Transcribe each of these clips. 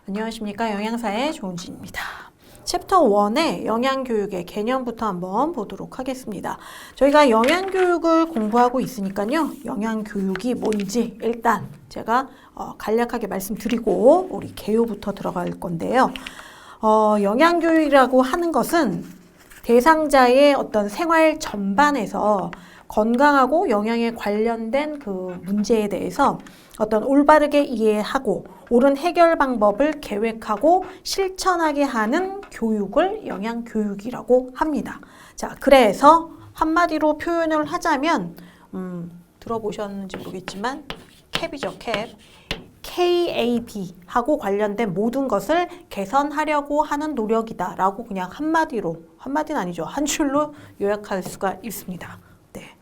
안녕하십니까. 영양사의 조은진입니다. 챕터 1의 영양교육의 개념부터 한번 보도록 하겠습니다. 저희가 영양교육을 공부하고 있으니까요. 영양교육이 뭔지 일단 제가 간략하게 말씀드리고 우리 개요부터 들어갈 건데요. 영양교육이라고 하는 것은 대상자의 어떤 생활 전반에서 건강하고 영양에 관련된 그 문제에 대해서 어떤 올바르게 이해하고 옳은 해결 방법을 계획하고 실천하게 하는 교육을 영양교육이라고 합니다. 자, 그래서 한마디로 표현을 하자면 들어보셨는지 모르겠지만 캡이죠, 캡. KAB하고 관련된 모든 것을 개선하려고 하는 노력이다 라고 그냥 한마디는 아니죠. 한 줄로 요약할 수가 있습니다. 네.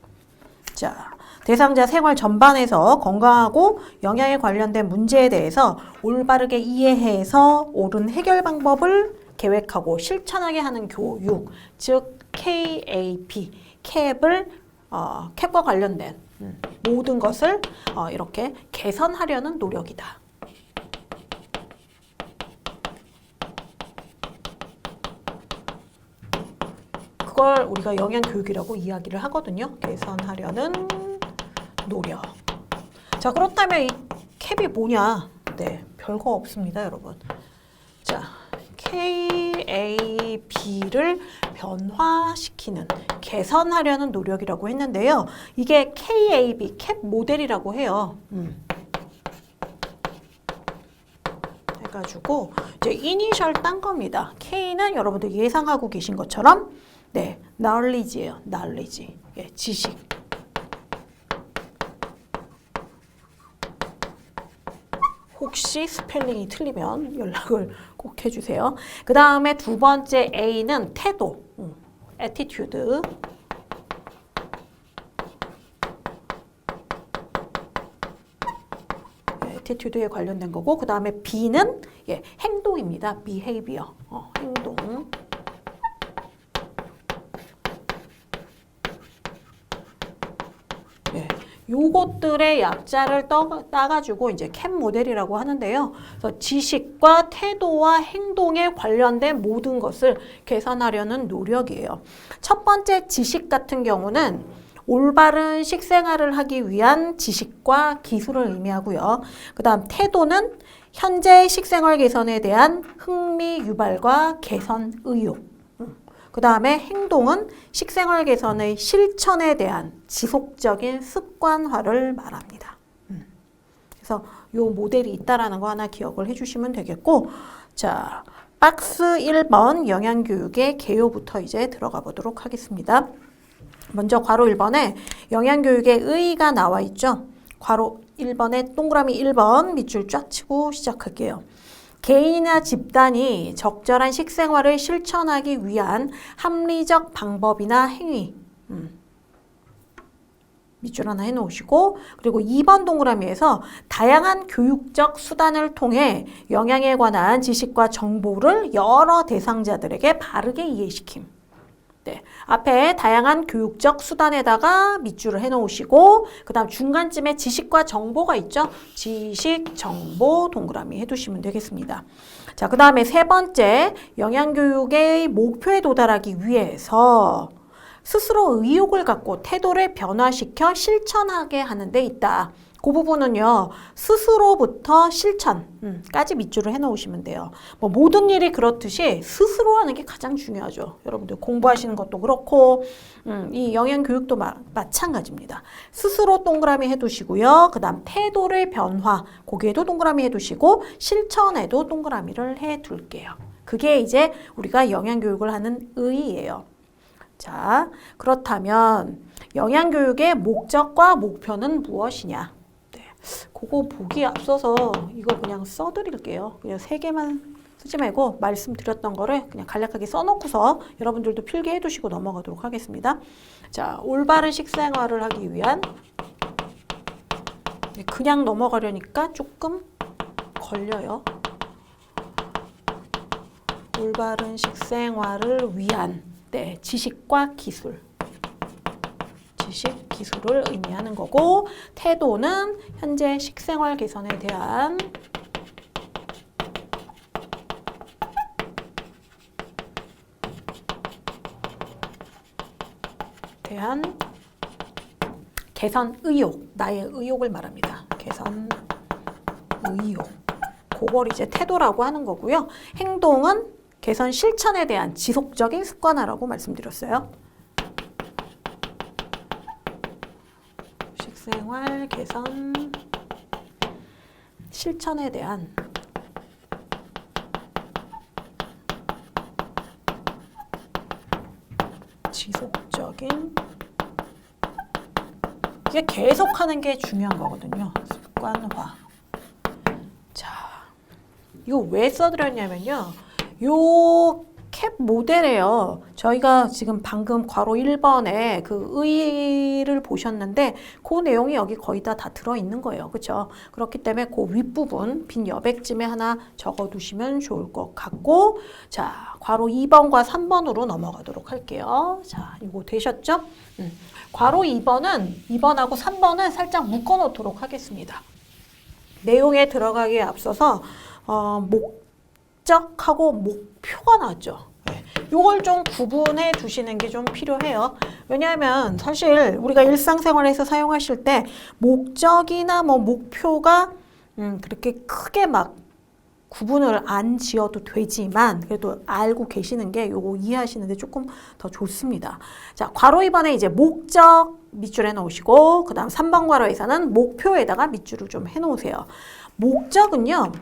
자, 대상자 생활 전반에서 건강하고 영양에 관련된 문제에 대해서 올바르게 이해해서 옳은 해결 방법을 계획하고 실천하게 하는 교육, 즉 KAP, 캡과 관련된 모든 것을 이렇게 개선하려는 노력이다. 그걸 우리가 영양교육이라고 이야기를 하거든요. 개선하려는 노력. 자, 그렇다면 이 캡이 뭐냐? 네, 별거 없습니다, 여러분. 자, KAB를 변화시키는, 개선하려는 노력이라고 했는데요. 이게 KAB, 캡 모델이라고 해요. 해가지고 이제 이니셜 딴 겁니다. K는 여러분들 예상하고 계신 것처럼 네, knowledge예요. knowledge. 예, 지식. 혹시 스펠링이 틀리면 연락을 꼭 해주세요. 그 다음에 두 번째 A는 태도, attitude. attitude에 관련된 거고, 그 다음에 B는 행동입니다. behavior, 행동. 요것들의 약자를 따가지고 이제 캡 모델이라고 하는데요. 그래서 지식과 태도와 행동에 관련된 모든 것을 개선하려는 노력이에요. 첫 번째 지식 같은 경우는 올바른 식생활을 하기 위한 지식과 기술을 의미하고요. 그 다음 태도는 현재 식생활 개선에 대한 흥미 유발과 개선 의욕. 그 다음에 행동은 식생활 개선의 실천에 대한 지속적인 습관화를 말합니다. 그래서 요 모델이 있다라는 거 하나 기억을 해주시면 되겠고, 자, 박스 1번 영양교육의 개요부터 이제 들어가 보도록 하겠습니다. 먼저 괄호 1번에 영양교육의 의의가 나와 있죠. 괄호 1번에 동그라미 1번 밑줄 쫙 치고 시작할게요. 개인이나 집단이 적절한 식생활을 실천하기 위한 합리적 방법이나 행위. 밑줄 하나 해놓으시고, 그리고 2번 동그라미에서 다양한 교육적 수단을 통해 영양에 관한 지식과 정보를 여러 대상자들에게 바르게 이해시킴. 네, 앞에 다양한 교육적 수단에다가 밑줄을 해놓으시고, 그 다음 중간쯤에 지식과 정보가 있죠. 지식, 정보 동그라미 해두시면 되겠습니다. 자, 그 다음에 세 번째, 영양교육의 목표에 도달하기 위해서 스스로 의욕을 갖고 태도를 변화시켜 실천하게 하는 데 있다. 그 부분은요, 스스로부터 실천까지 밑줄을 해놓으시면 돼요. 뭐 모든 일이 그렇듯이 스스로 하는 게 가장 중요하죠. 여러분들 공부하시는 것도 그렇고, 이 영양교육도 마찬가지입니다. 스스로 동그라미 해두시고요. 그 다음 태도를 변화, 거기에도 동그라미 해두시고, 실천에도 동그라미를 해둘게요. 그게 이제 우리가 영양교육을 하는 의의예요. 자, 그렇다면 영양교육의 목적과 목표는 무엇이냐? 그거 보기 앞서서 이거 그냥 써드릴게요. 그냥 3개만 쓰지 말고 말씀드렸던 거를 그냥 간략하게 써놓고서 여러분들도 필기해 두시고 넘어가도록 하겠습니다. 자, 올바른 식생활을 하기 위한, 그냥 넘어가려니까 조금 걸려요. 올바른 식생활을 위한 지식과 기술. 지식, 기술을 의미하는 거고, 태도는 현재 식생활 개선에 대한 대한 개선 의욕, 나의 의욕을 말합니다. 개선 의욕. 그걸 이제 태도라고 하는 거고요. 행동은 개선 실천에 대한 지속적인 습관화라고 말씀드렸어요. 식생활 개선 실천에 대한 지속적인, 이게 계속하는 게 중요한 거거든요. 습관화. 자, 이거 왜 써드렸냐면요. 요 캡 모델에요. 저희가 지금 방금 괄호 1번에 그 의의를 보셨는데 그 내용이 여기 거의 다 들어있는 거예요. 그렇죠? 그렇기 때문에 그 윗부분 빈 여백쯤에 하나 적어두시면 좋을 것 같고, 자, 괄호 2번과 3번으로 넘어가도록 할게요. 자, 이거 되셨죠? 괄호 2번하고 3번은 살짝 묶어놓도록 하겠습니다. 내용에 들어가기에 앞서서 목적하고 목표가 나왔죠. 이걸 좀 구분해 두시는 게 좀 필요해요. 왜냐하면 사실 우리가 일상생활에서 사용하실 때 목적이나 뭐 목표가 그렇게 크게 막 구분을 안 지어도 되지만 그래도 알고 계시는 게 요거 이해하시는데 조금 더 좋습니다. 자, 괄호 2번에 이제 목적 밑줄에 넣으시고 그 다음 3번 괄호에서는 목표에다가 밑줄을 좀 해놓으세요. 목적은요,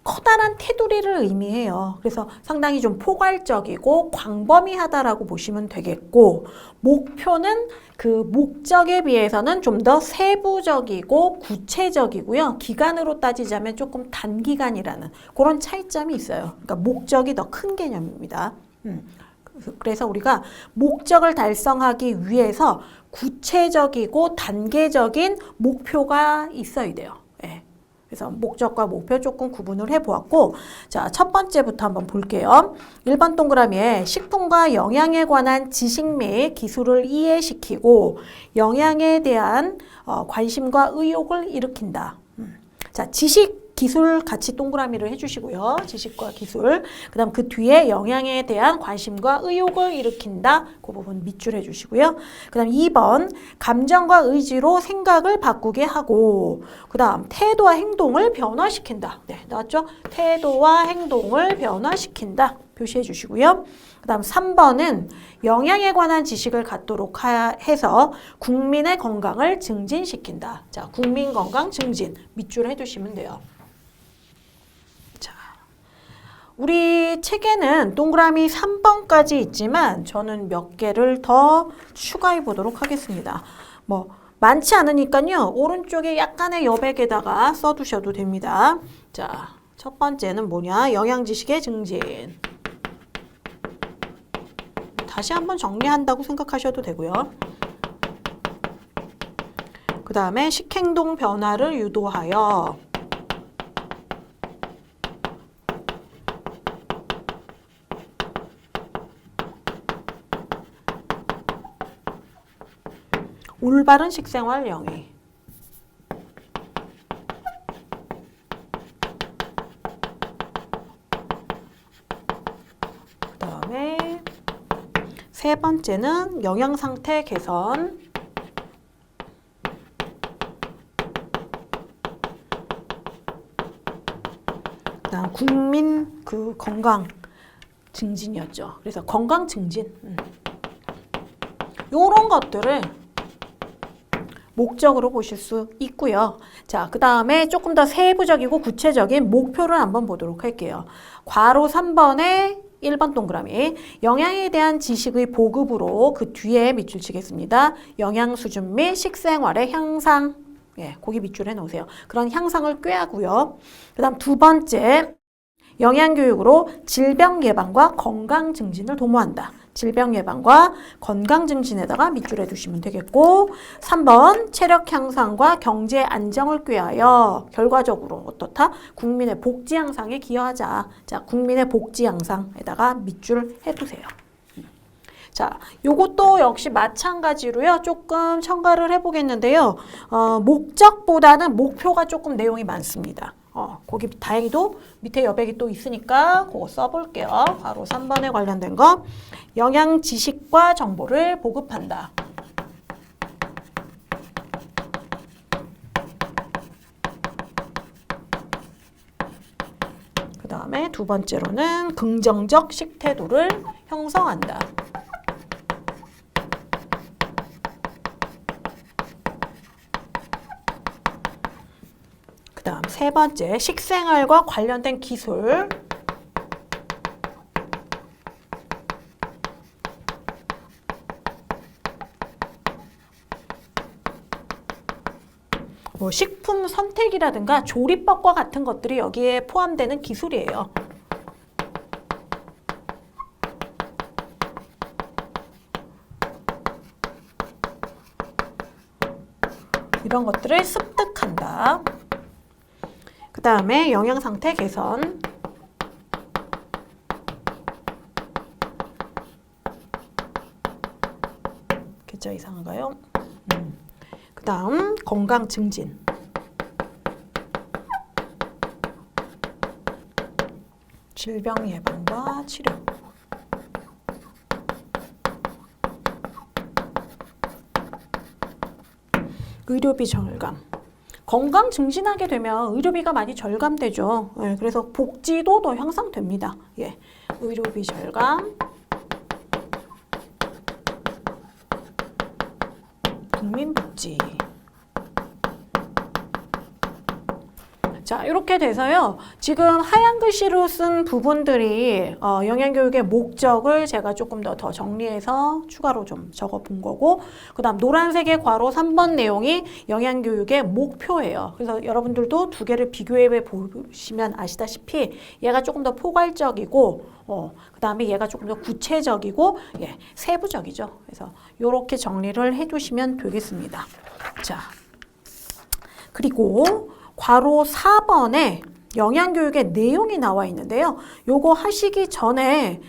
커다란 테두리를 의미해요. 그래서 상당히 좀 포괄적이고 광범위하다라고 보시면 되겠고, 목표는 그 목적에 비해서는 좀 더 세부적이고 구체적이고요. 기간으로 따지자면 조금 단기간이라는 그런 차이점이 있어요. 그러니까 목적이 더 큰 개념입니다. 그래서 우리가 목적을 달성하기 위해서 구체적이고 단계적인 목표가 있어야 돼요. 그래서 목적과 목표 조금 구분을 해보았고, 자, 첫 번째부터 한번 볼게요. 1번 동그라미에 식품과 영양에 관한 지식 및 기술을 이해시키고 영양에 대한 관심과 의욕을 일으킨다. 자, 지식, 기술 같이 동그라미를 해주시고요. 지식과 기술. 그 다음 그 뒤에 영양에 대한 관심과 의욕을 일으킨다. 그 부분 밑줄 해주시고요. 그 다음 2번 감정과 의지로 생각을 바꾸게 하고, 그 다음 태도와 행동을 변화시킨다. 네, 나왔죠? 태도와 행동을 변화시킨다. 표시해 주시고요. 그 다음 3번은 영양에 관한 지식을 갖도록 해서 국민의 건강을 증진시킨다. 자, 국민 건강 증진 밑줄 해주시면 돼요. 우리 책에는 동그라미 3번까지 있지만 저는 몇 개를 더 추가해 보도록 하겠습니다. 뭐 많지 않으니까요. 오른쪽에 약간의 여백에다가 써두셔도 됩니다. 자, 첫 번째는 뭐냐? 영양 지식의 증진. 다시 한번 정리한다고 생각하셔도 되고요. 그 다음에 식행동 변화를 유도하여 올바른 식생활 영위. 그 다음에 세 번째는 영양 상태 개선. 그 다음 국민 그 건강 증진이었죠. 그래서 건강 증진. 요런 것들을 목적으로 보실 수 있고요. 자, 그 다음에 조금 더 세부적이고 구체적인 목표를 한번 보도록 할게요. 괄호 3번에 1번 동그라미 영양에 대한 지식의 보급으로 그 뒤에 밑줄 치겠습니다. 영양 수준 및 식생활의 향상. 예, 거기 밑줄에 놓으세요. 그런 향상을 꾀하고요. 그 다음 두 번째 영양교육으로 질병 예방과 건강 증진을 도모한다. 질병 예방과 건강 증진에다가 밑줄해 두시면 되겠고, 3번 체력 향상과 경제 안정을 꾀하여 결과적으로 어떻다? 국민의 복지 향상에 기여하자. 자, 국민의 복지 향상에다가 밑줄 해두세요. 자, 요것도 역시 마찬가지로요. 조금 첨가를 해보겠는데요. 목적보다는 목표가 조금 내용이 많습니다. 거기 다행히도 밑에 여백이 또 있으니까 그거 써볼게요. 바로 3번에 관련된 거. 영양 지식과 정보를 보급한다. 다음에 두 번째로는 긍정적 식태도를 형성한다. 그 다음 세 번째, 식생활과 관련된 기술. 뭐 식품 선택이라든가 조리법과 같은 것들이 여기에 포함되는 기술이에요. 이런 것들을 습득한다. 그 다음에 영양상태 개선. 글자 이상한가요? 그 다음 건강 증진. 질병 예방과 치료. 의료비 절감. 건강 증진하게 되면 의료비가 많이 절감되죠. 예, 그래서 복지도 더 향상됩니다. 예, 의료비 절감. 국민복지. 자, 이렇게 돼서요. 지금 하얀 글씨로 쓴 부분들이 영양교육의 목적을 제가 조금 더 정리해서 추가로 좀 적어본 거고, 그 다음 노란색의 괄호 3번 내용이 영양교육의 목표예요. 그래서 여러분들도 두 개를 비교해 보시면 아시다시피 얘가 조금 더 포괄적이고, 그 다음에 얘가 조금 더 구체적이고, 예, 세부적이죠. 그래서 이렇게 정리를 해주시면 되겠습니다. 자, 그리고 괄호 4번에 영양교육의 내용이 나와 있는데요. 요거 하시기 전에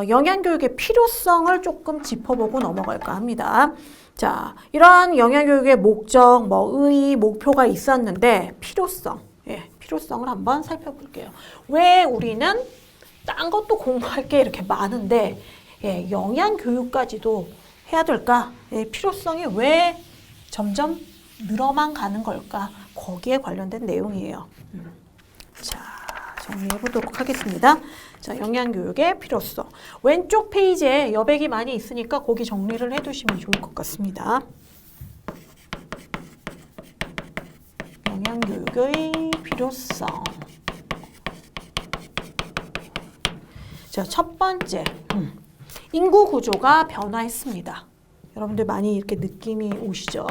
영양교육의 필요성을 조금 짚어보고 넘어갈까 합니다. 자, 이러한 영양교육의 목적, 의의, 목표가 있었는데 필요성, 예, 필요성을 한번 살펴볼게요. 왜 우리는 딴 것도 공부할 게 이렇게 많은데 예, 영양교육까지도 해야 될까? 예, 필요성이 왜 점점 늘어만 가는 걸까? 거기에 관련된 내용이에요. 자, 정리해 보도록 하겠습니다. 자, 영양교육의 필요성. 왼쪽 페이지에 여백이 많이 있으니까 거기 정리를 해두시면 좋을 것 같습니다. 영양교육의 필요성. 자, 첫 번째, 인구 구조가 변화했습니다. 여러분들 많이 이렇게 느낌이 오시죠?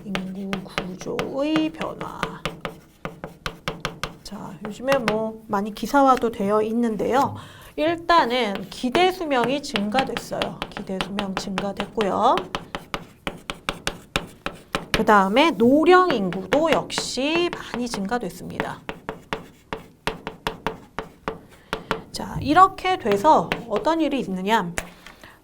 인구 구조의 변화. 자, 요즘에 뭐 많이 기사화도 되어 있는데요. 일단은 기대 수명이 증가됐어요. 기대 수명 증가됐고요. 그 다음에 노령 인구도 역시 많이 증가됐습니다. 자, 이렇게 돼서 어떤 일이 있느냐?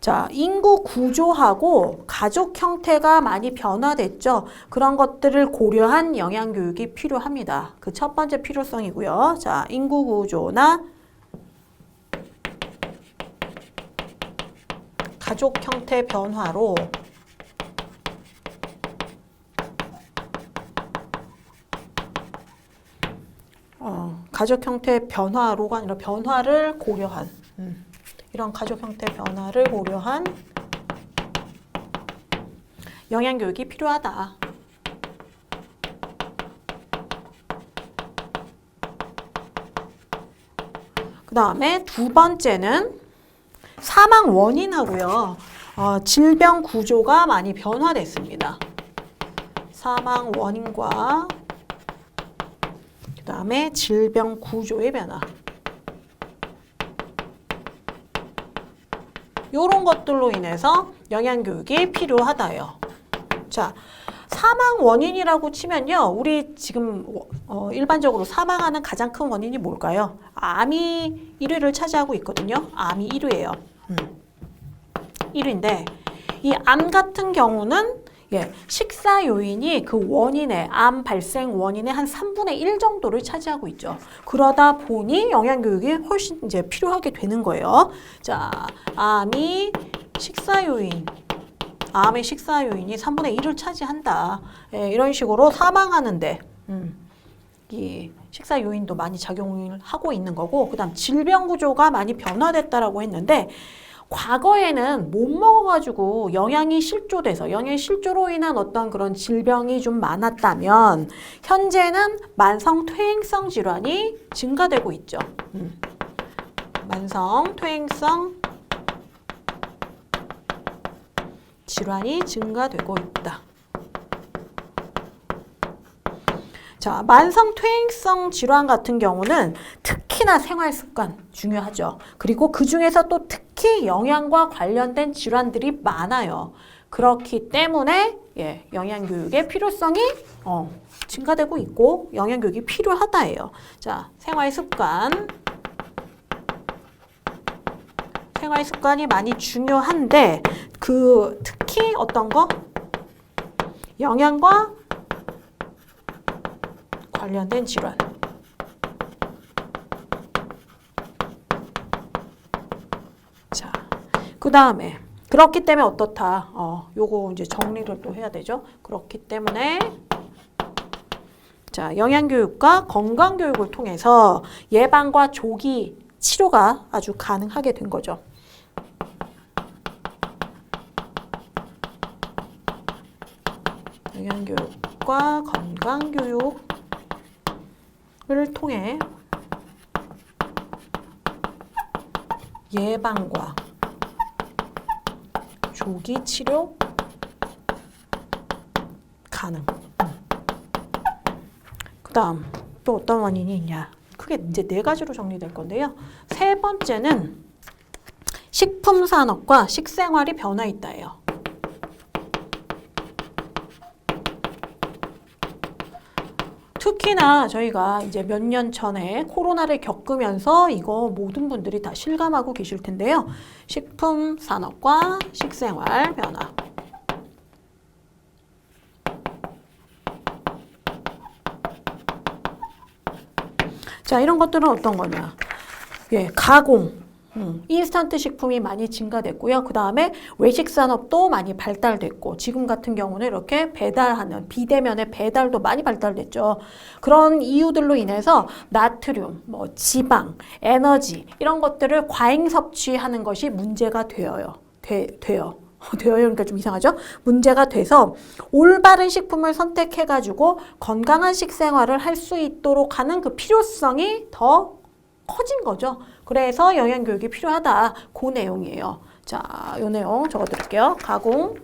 자, 인구 구조하고 가족 형태가 많이 변화됐죠. 그런 것들을 고려한 영양교육이 필요합니다. 그 첫 번째 필요성이고요. 자, 인구 구조나 가족 형태 변화로 가족 형태 변화로가 아니라 변화를 고려한 이런 가족 형태 변화를 고려한 영양교육이 필요하다. 그 다음에 두 번째는 사망 원인하고요. 질병 구조가 많이 변화됐습니다. 사망 원인과 그 다음에 질병 구조의 변화. 이런 것들로 인해서 영양교육이 필요하다요. 자, 사망 원인이라고 치면요. 우리 지금 일반적으로 사망하는 가장 큰 원인이 뭘까요? 암이 1위를 차지하고 있거든요. 암이 1위예요. 1위인데 이 암 같은 경우는 예, 식사 요인이 그 원인의 암 발생 원인의 한 3분의 1 정도를 차지하고 있죠. 그러다 보니 영양교육이 훨씬 이제 필요하게 되는 거예요. 자, 암이 식사 요인, 암의 식사 요인이 3분의 1을 차지한다. 예, 이런 식으로 사망하는데 이 식사 요인도 많이 작용을 하고 있는 거고, 그다음 질병 구조가 많이 변화됐다라고 했는데, 과거에는 못 먹어가지고 영양이 실조돼서 영양 실조로 인한 어떤 그런 질병이 좀 많았다면, 현재는 만성 퇴행성 질환이 증가되고 있죠. 만성 퇴행성 질환이 증가되고 있다. 자, 만성 퇴행성 질환 같은 경우는 특히나 생활 습관 중요하죠. 그리고 그 중에서 또 특히 영양과 관련된 질환들이 많아요. 그렇기 때문에 영양교육의 필요성이 증가되고 있고 영양교육이 필요하다예요. 자, 생활 습관이 많이 중요한데 특히 어떤 거? 영양과 관련된 질환. 자, 그 다음에 그렇기 때문에 어떻다. 요거 이제 정리를 또 해야 되죠. 그렇기 때문에 자, 영양교육과 건강교육을 통해서 예방과 조기 치료가 아주 가능하게 된 거죠. 영양교육과 건강교육을 통해 예방과 조기 치료 가능. 그 다음 또 어떤 원인이 있냐. 크게 이제 4가지로 정리될 건데요. 세 번째는 식품산업과 식생활이 변화했다예요. 특히나 저희가 이제 몇 년 전에 코로나를 겪으면서 이거 모든 분들이 다 실감하고 계실 텐데요. 식품 산업과 식생활 변화. 자, 이런 것들은 어떤 거냐. 가공. 인스턴트 식품이 많이 증가됐고요. 그 다음에 외식 산업도 많이 발달됐고, 지금 같은 경우는 이렇게 배달하는 비대면의 배달도 많이 발달됐죠. 그런 이유들로 인해서 나트륨, 지방, 에너지 이런 것들을 과잉 섭취하는 것이 문제가 되어요. 그러니까 좀 이상하죠? 문제가 돼서 올바른 식품을 선택해가지고 건강한 식생활을 할 수 있도록 하는 그 필요성이 더 커진 거죠. 그래서 영양교육이 필요하다. 그 내용이에요. 자, 이 내용 적어드릴게요. 가공,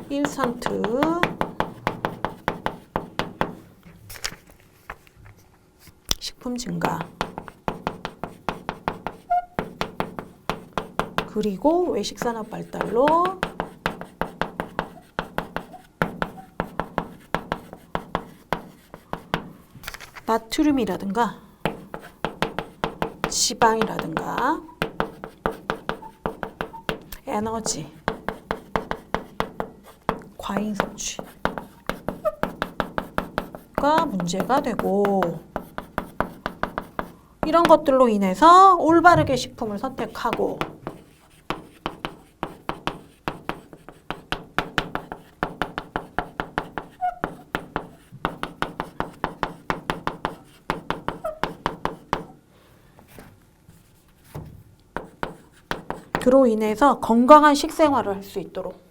인스턴트, 식품 증가, 그리고 외식산업 발달로 나트륨이라든가 지방이라든가 에너지, 과잉 섭취가 문제가 되고, 이런 것들로 인해서 올바르게 식품을 선택하고 그로 인해서 건강한 식생활을 할 수 있도록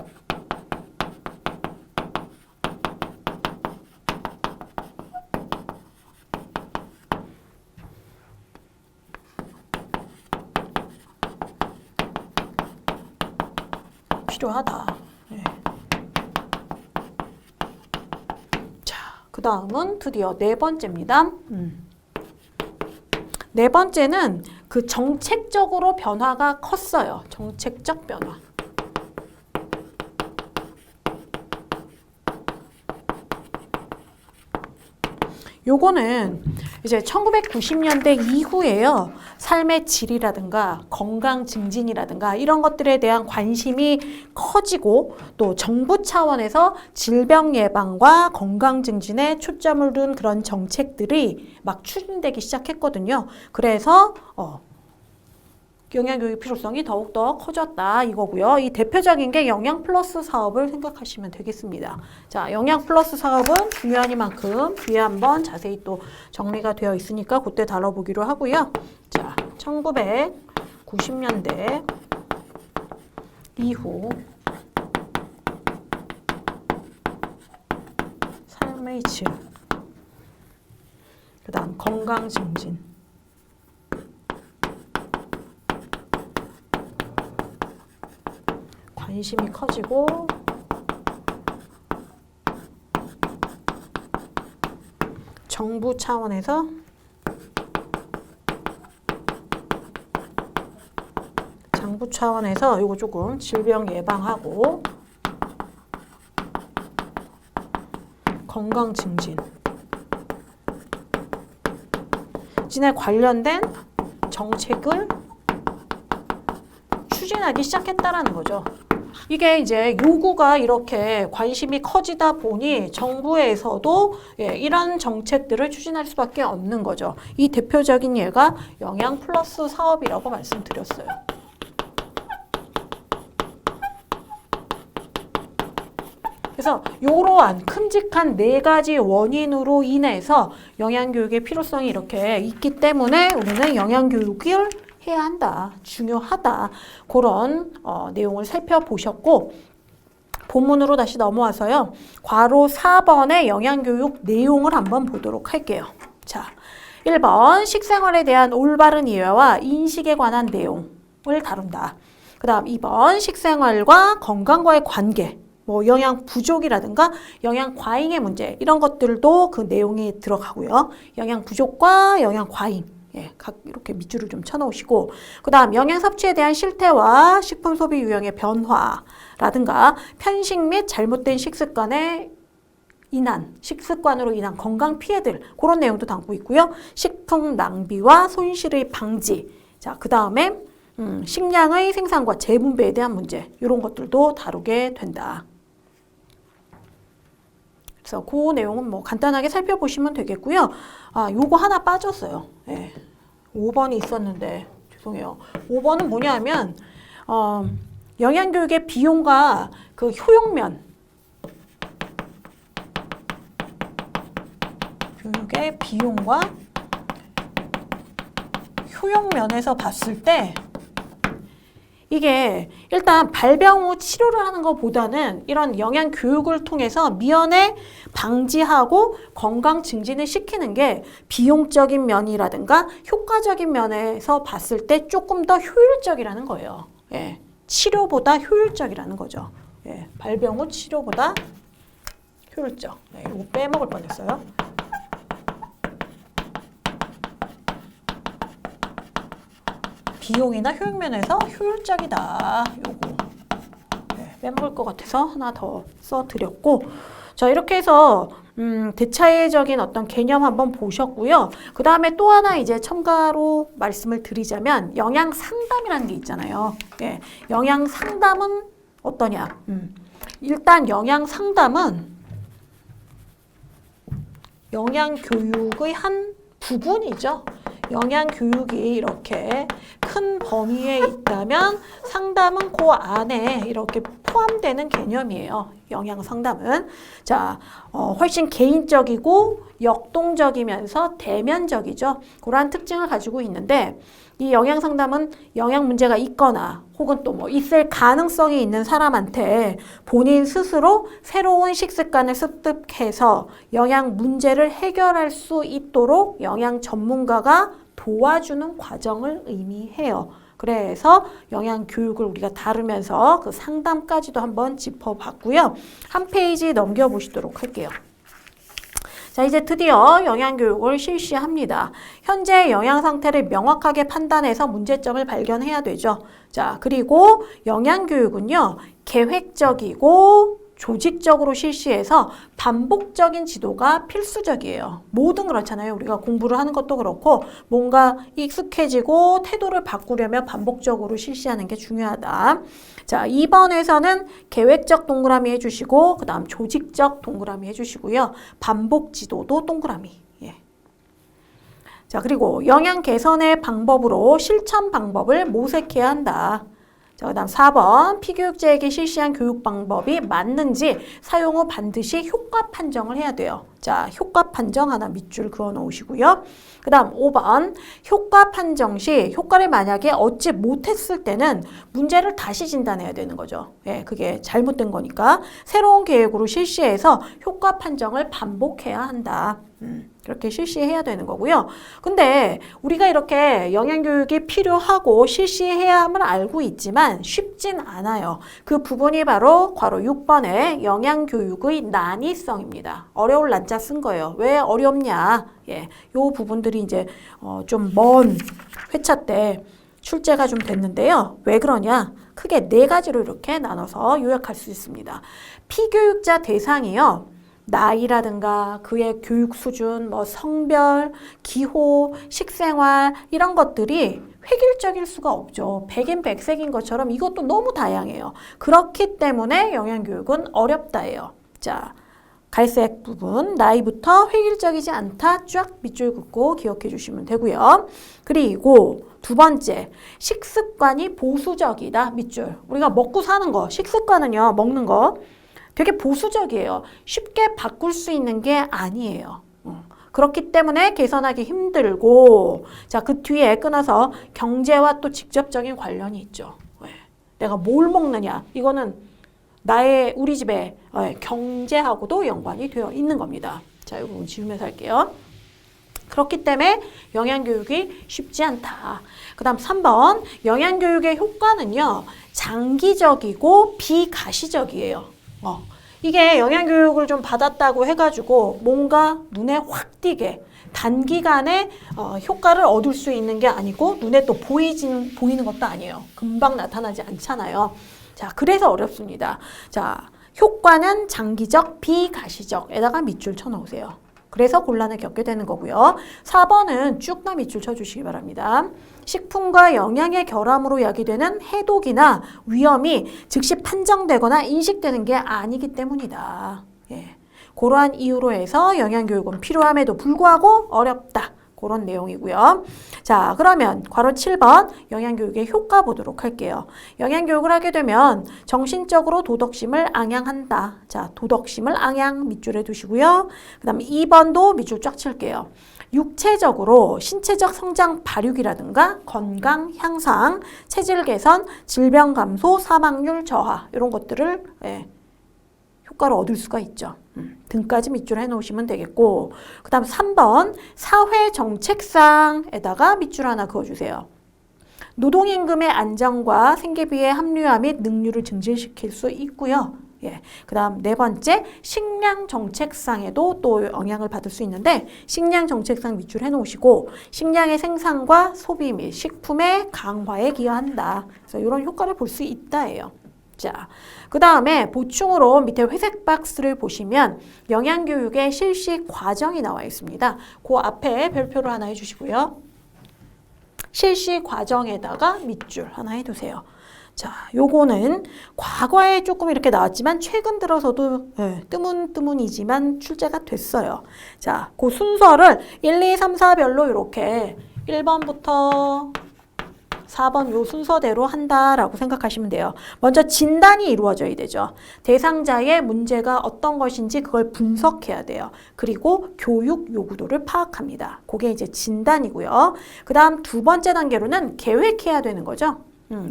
필요하다. 자, 그 다음은 드디어 4번째입니다. 네 번째는 그 정책적으로 변화가 컸어요. 정책적 변화. 요거는 이제 1990년대 이후에요. 삶의 질이라든가 건강 증진이라든가 이런 것들에 대한 관심이 커지고, 또 정부 차원에서 질병 예방과 건강 증진에 초점을 둔 그런 정책들이 막 추진되기 시작했거든요. 그래서 영양교육 필요성이 더욱더 커졌다 이거고요. 이 대표적인 게 영양 플러스 사업을 생각하시면 되겠습니다. 자, 영양 플러스 사업은 중요하니만큼 뒤에 한번 자세히 또 정리가 되어 있으니까 그때 다뤄보기로 하고요. 자, 1990년대 이후 삶의 질, 그 다음 건강 증진, 관심이 커지고 정부 차원에서 요거 조금 질병 예방하고 건강 증진 진에 관련된 정책을 추진하기 시작했다라는 거죠. 이게 이제 요구가 이렇게 관심이 커지다 보니 정부에서도 이런 정책들을 추진할 수밖에 없는 거죠. 이 대표적인 예가 영양 플러스 사업이라고 말씀드렸어요. 그래서 이러한 큼직한 4가지 원인으로 인해서 영양교육의 필요성이 이렇게 있기 때문에 우리는 영양교육을 해야 한다, 중요하다, 그런 내용을 살펴보셨고, 본문으로 다시 넘어와서요. 괄호 4번의 영양교육 내용을 한번 보도록 할게요. 자, 1번 식생활에 대한 올바른 이해와 인식에 관한 내용을 다룬다. 그 다음 2번 식생활과 건강과의 관계, 뭐 영양 부족이라든가 영양 과잉의 문제 이런 것들도 그 내용에 들어가고요. 영양 부족과 영양 과잉 각 이렇게 밑줄을 좀 쳐놓으시고, 그 다음 영양 섭취에 대한 실태와 식품 소비 유형의 변화라든가 편식 및 잘못된 식습관으로 인한 건강 피해들, 그런 내용도 담고 있고요. 식품 낭비와 손실의 방지, 자, 그 다음에 식량의 생산과 재분배에 대한 문제, 이런 것들도 다루게 된다. 그래서 그 내용은 뭐 간단하게 살펴보시면 되겠고요. 아, 요거 하나 빠졌어요. 5번이 있었는데 죄송해요. 5번은 뭐냐면 영양교육의 비용과 그 효용면, 교육의 비용과 효용면에서 봤을 때 이게 일단 발병 후 치료를 하는 것보다는 이런 영양 교육을 통해서 미연에 방지하고 건강 증진을 시키는 게 비용적인 면이라든가 효과적인 면에서 봤을 때 조금 더 효율적이라는 거예요. 치료보다 효율적이라는 거죠. 발병 후 치료보다 효율적. 이거 빼먹을 뻔했어요. 비용이나 효용면에서 효율적이다. 요거 빼먹을 것 같아서 하나 더 써드렸고, 자, 이렇게 해서 대체적인 어떤 개념 한번 보셨고요. 그 다음에 또 하나 이제 첨가로 말씀을 드리자면 영양 상담이라는 게 있잖아요. 영양 상담은 어떠냐? 일단 영양 상담은 영양 교육의 한 부분이죠. 영양 교육이 이렇게 큰 범위에 있다면 상담은 그 안에 이렇게 포함되는 개념이에요. 영양 상담은. 자, 훨씬 개인적이고 역동적이면서 대면적이죠. 그러한 특징을 가지고 있는데, 이 영양 상담은 영양 문제가 있거나 혹은 또 뭐 있을 가능성이 있는 사람한테 본인 스스로 새로운 식습관을 습득해서 영양 문제를 해결할 수 있도록 영양 전문가가 도와주는 과정을 의미해요. 그래서 영양 교육을 우리가 다루면서 그 상담까지도 한번 짚어봤고요. 한 페이지 넘겨보시도록 할게요. 자, 이제 드디어 영양교육을 실시합니다. 현재 영양 상태를 명확하게 판단해서 문제점을 발견해야 되죠. 자, 그리고 영양교육은요, 계획적이고 조직적으로 실시해서 반복적인 지도가 필수적이에요. 뭐든 그렇잖아요. 우리가 공부를 하는 것도 그렇고 뭔가 익숙해지고 태도를 바꾸려면 반복적으로 실시하는 게 중요하다. 자, 2번에서는 계획적 동그라미 해주시고 그 다음 조직적 동그라미 해주시고요. 반복 지도도 동그라미. 자, 그리고 영양 개선의 방법으로 실천 방법을 모색해야 한다. 자, 그다음 4번 피교육자에게 실시한 교육 방법이 맞는지 사용 후 반드시 효과 판정을 해야 돼요. 자, 효과 판정 하나 밑줄 그어 놓으시고요. 그 다음 5번 효과 판정 시 효과를 만약에 얻지 못했을 때는 문제를 다시 진단해야 되는 거죠. 예, 그게 잘못된 거니까 새로운 계획으로 실시해서 효과 판정을 반복해야 한다. 그렇게 실시해야 되는 거고요. 근데 우리가 이렇게 영양교육이 필요하고 실시해야 함을 알고 있지만 쉽진 않아요. 그 부분이 바로 괄호 6번의 영양교육의 난이성입니다. 어려울 난자 쓴 거예요. 왜 어렵냐? 예, 요 부분들이 이제 좀 먼 회차 때 출제가 좀 됐는데요. 왜 그러냐? 크게 4가지로 이렇게 나눠서 요약할 수 있습니다. 피교육자 대상이요. 나이라든가 그의 교육 수준, 뭐 성별, 기호, 식생활 이런 것들이 획일적일 수가 없죠. 백인 백색인 것처럼 이것도 너무 다양해요. 그렇기 때문에 영양교육은 어렵다예요. 자, 갈색 부분 나이부터 획일적이지 않다 쫙 밑줄 긋고 기억해 주시면 되고요. 그리고 2번째 식습관이 보수적이다 밑줄. 우리가 먹고 사는 거 식습관은요 먹는 거 되게 보수적이에요. 쉽게 바꿀 수 있는 게 아니에요. 그렇기 때문에 개선하기 힘들고 자, 그 뒤에 끊어서 경제와 또 직접적인 관련이 있죠. 내가 뭘 먹느냐 이거는 우리 집의 경제하고도 연관이 되어 있는 겁니다. 자, 이 부분 지우면서 할게요. 그렇기 때문에 영양교육이 쉽지 않다. 그 다음 3번 영양교육의 효과는요 장기적이고 비가시적이에요. 이게 영양교육을 좀 받았다고 해가지고 뭔가 눈에 확 띄게 단기간에 효과를 얻을 수 있는 게 아니고 눈에 또 보이는 것도 아니에요. 금방 나타나지 않잖아요. 자, 그래서 어렵습니다. 자, 효과는 장기적, 비가시적에다가 밑줄 쳐놓으세요. 그래서 곤란을 겪게 되는 거고요. 4번은 쭉 다 밑줄 쳐주시기 바랍니다. 식품과 영양의 결함으로 야기되는 해독이나 위험이 즉시 판정되거나 인식되는 게 아니기 때문이다. 예. 그러한 이유로 해서 영양교육은 필요함에도 불구하고 어렵다. 그런 내용이고요. 자, 그러면 괄호 7번 영양교육의 효과 보도록 할게요. 영양교육을 하게 되면 정신적으로 도덕심을 앙양한다. 자, 도덕심을 앙양 밑줄에 두시고요. 그 다음에 2번도 밑줄 쫙 칠게요. 육체적으로 신체적 성장 발육이라든가 건강 향상, 체질 개선, 질병 감소, 사망률 저하 이런 것들을 효과를 얻을 수가 있죠. 등까지 밑줄 해놓으시면 되겠고 그 다음 3번 사회정책상에다가 밑줄 하나 그어주세요. 노동임금의 안정과 생계비의 합리화 및 능률을 증진시킬 수 있고요. 예. 그 다음 4번째 식량정책상에도 또 영향을 받을 수 있는데 식량정책상 밑줄 해놓으시고 식량의 생산과 소비 및 식품의 강화에 기여한다. 그래서 이런 효과를 볼 수 있다예요. 자, 그 다음에 보충으로 밑에 회색 박스를 보시면 영양교육의 실시 과정이 나와 있습니다. 그 앞에 별표를 하나 해주시고요. 실시 과정에다가 밑줄 하나 해두세요. 자, 요거는 과거에 조금 이렇게 나왔지만 최근 들어서도 뜨문뜨문이지만 출제가 됐어요. 자, 그 순서를 1, 2, 3, 4별로 이렇게 1번부터 4번 요 순서대로 한다라고 생각하시면 돼요. 먼저 진단이 이루어져야 되죠. 대상자의 문제가 어떤 것인지 그걸 분석해야 돼요. 그리고 교육 요구도를 파악합니다. 그게 이제 진단이고요. 그 다음 2번째 단계로는 계획해야 되는 거죠.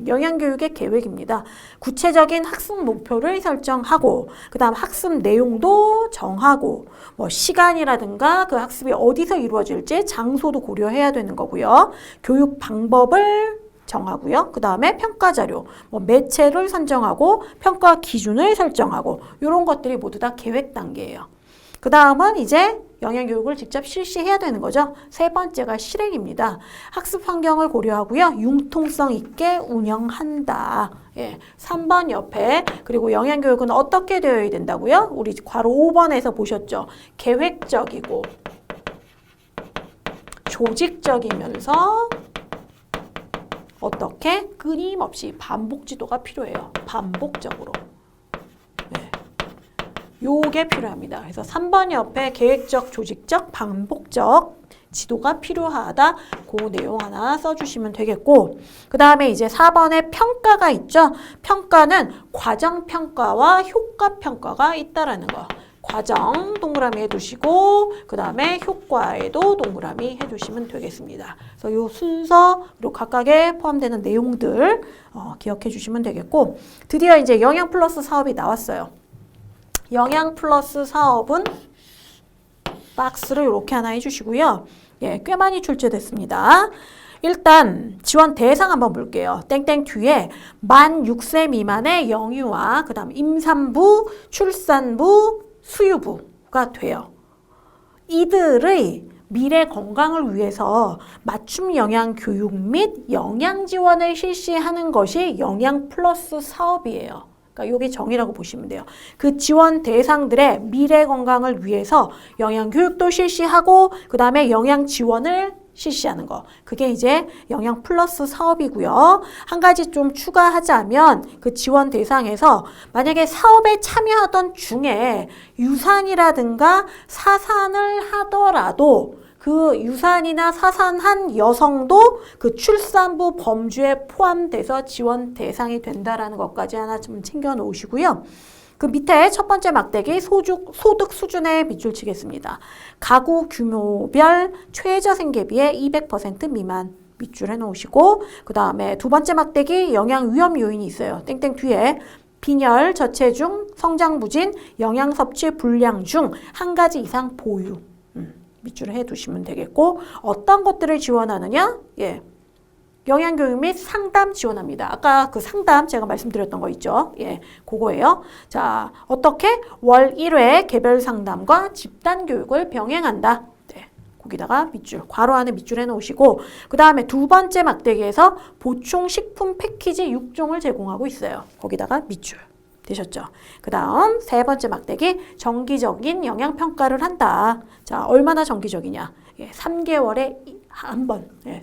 영양교육의 계획입니다. 구체적인 학습 목표를 설정하고 그 다음 학습 내용도 정하고 뭐 시간이라든가 그 학습이 어디서 이루어질지 장소도 고려해야 되는 거고요. 교육 방법을 정하고요. 그 다음에 평가 자료, 뭐 매체를 선정하고 평가 기준을 설정하고 이런 것들이 모두 다 계획 단계예요. 그 다음은 이제 영양교육을 직접 실시해야 되는 거죠. 3번째가 실행입니다. 학습 환경을 고려하고요. 융통성 있게 운영한다. 예, 3번 옆에 그리고 영양교육은 어떻게 되어야 된다고요? 우리 괄호 5번에서 보셨죠. 계획적이고 조직적이면서 어떻게? 끊임없이 반복 지도가 필요해요. 반복적으로. 요게 필요합니다. 그래서 3번 옆에 계획적, 조직적, 반복적 지도가 필요하다. 그 내용 하나 써주시면 되겠고, 그 다음에 이제 4번에 평가가 있죠. 평가는 과정평가와 효과평가가 있다라는 거. 과정 동그라미 해두시고, 그 다음에 효과에도 동그라미 해두시면 되겠습니다. 그래서 요 순서, 그리고 각각에 포함되는 내용들 기억해 주시면 되겠고, 드디어 이제 영양 플러스 사업이 나왔어요. 영양 플러스 사업은 박스를 이렇게 하나 해주시고요. 예, 꽤 많이 출제됐습니다. 일단 지원 대상 한번 볼게요. 땡땡 뒤에 만 6세 미만의 영유아, 그 다음 임산부, 출산부, 수유부가 돼요. 이들의 미래 건강을 위해서 맞춤 영양 교육 및 영양 지원을 실시하는 것이 영양 플러스 사업이에요. 그러니까 여기 정의라고 보시면 돼요. 그 지원 대상들의 미래 건강을 위해서 영양 교육도 실시하고 그 다음에 영양 지원을 실시하는 거. 그게 이제 영양 플러스 사업이고요. 한 가지 좀 추가하자면 그 지원 대상에서 만약에 사업에 참여하던 중에 유산이라든가 사산을 하더라도 그 유산이나 사산한 여성도 그 출산부 범주에 포함돼서 지원 대상이 된다라는 것까지 하나 좀 챙겨 놓으시고요. 그 밑에 첫 번째 막대기 소득 수준에 밑줄 치겠습니다. 가구 규모별 최저 생계비의 200% 미만 밑줄 해놓으시고, 그 다음에 두 번째 막대기 영양 위험 요인이 있어요. 땡땡 뒤에 빈혈, 저체중, 성장 부진, 영양 섭취 불량 중 한 가지 이상 보유 밑줄을 해두시면 되겠고, 어떤 것들을 지원하느냐? 예. 영양교육 및 상담 지원합니다. 아까 그 상담 제가 말씀드렸던 거 있죠? 예, 그거예요. 자, 어떻게? 월 1회 개별 상담과 집단 교육을 병행한다. 네, 거기다가 밑줄, 괄호 안에 밑줄 해놓으시고, 그 다음에 두 번째 막대기에서 보충 식품 패키지 6종을 제공하고 있어요. 거기다가 밑줄. 되셨죠? 그 다음 세 번째 막대기, 정기적인 영양평가를 한다. 자, 얼마나 정기적이냐? 예, 3개월에 한 번, 예,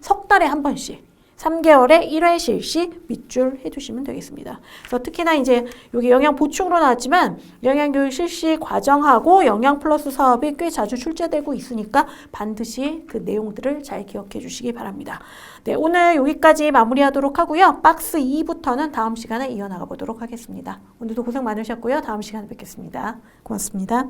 석 달에 한 번씩, 3개월에 1회 실시 밑줄 해두시면 되겠습니다. 그래서 특히나 이제 여기 영양 보충으로 나왔지만 영양교육 실시 과정하고 영양 플러스 사업이 꽤 자주 출제되고 있으니까 반드시 그 내용들을 잘 기억해 주시기 바랍니다. 네, 오늘 여기까지 마무리하도록 하고요. 박스 2부터는 다음 시간에 이어나가 보도록 하겠습니다. 오늘도 고생 많으셨고요. 다음 시간에 뵙겠습니다. 고맙습니다.